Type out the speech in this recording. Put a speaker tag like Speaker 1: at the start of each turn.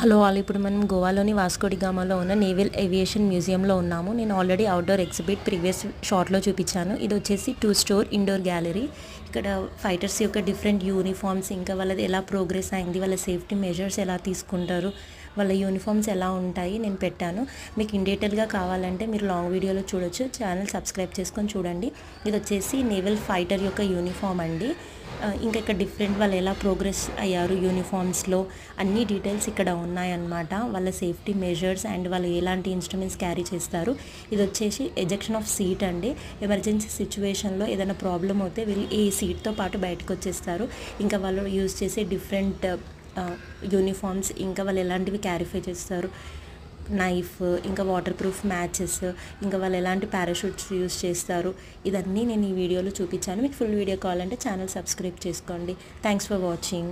Speaker 1: Hello all, ఇప్పుడు మనం గోవాలోని Vasco da గామాలో ఉన్న నేవల్ ఏవియేషన్ మ్యూజియంలో ఉన్నాము. నేను ఆల్రెడీ అవుట్డోర్ ఎగ్జిబిట్ ప్రీవియస్ షార్ట్లో చూపించాను. ఇది వచ్చేసి 2 స్టోర్ ఇండోర్ గ్యాలరీ. ఇక్కడ ఫైటర్స్ యొక్క డిఫరెంట్ యూనిఫామ్స్, ఇంకా వాళ్ళది ఎలా ప్రోగ్రెస్ అయింది, వాళ్ళ సేఫ్టీ మెజర్స్ ఎలా తీసుకుంటారు, వాళ్ళ యూనిఫామ్స్ ఎలా ఉంటాయి నేను పెట్టాను. మీకు ఇన్ డీటెయిల్గా కావాలంటే మీరు లాంగ్ వీడియోలో చూడొచ్చు. ఛానల్ సబ్స్క్రైబ్ చేసుకొని చూడండి. ఇది వచ్చేసి నేవల్ ఫైటర్ యొక్క యూనిఫామ్ అండి. ఇంకా ఇక్కడ డిఫరెంట్ వాళ్ళు ఎలా ప్రోగ్రెస్ అయ్యారు యూనిఫామ్స్లో అన్ని డీటెయిల్స్ ఇక్కడ ఉన్నాయన్నమాట. వాళ్ళ సేఫ్టీ మెజర్స్ అండ్ వాళ్ళు ఎలాంటి ఇన్స్ట్రుమెంట్స్ క్యారీ చేస్తారు. ఇది వచ్చేసి ఎజెక్షన్ ఆఫ్ సీట్ అండి. ఎమర్జెన్సీ సిచ్యువేషన్లో ఏదైనా ప్రాబ్లం అవుతే వీళ్ళు ఈ సీట్తో పాటు బయటకు వచ్చేస్తారు. ఇంకా వాళ్ళు యూజ్ చేసే డిఫరెంట్ యూనిఫామ్స్, ఇంకా వాళ్ళు ఎలాంటివి క్యారిఫై చేస్తారు, నైఫ్, ఇంకా వాటర్ ప్రూఫ్ మ్యాచెస్, ఇంకా వాళ్ళు ఎలాంటి పారాషూట్స్ యూజ్ చేస్తారు, ఇదన్నీ నేను ఈ వీడియోలో చూపించాను. మీకు ఫుల్ వీడియో కావాలంటే ఛానల్ సబ్స్క్రైబ్ చేసుకోండి. Thanks for watching.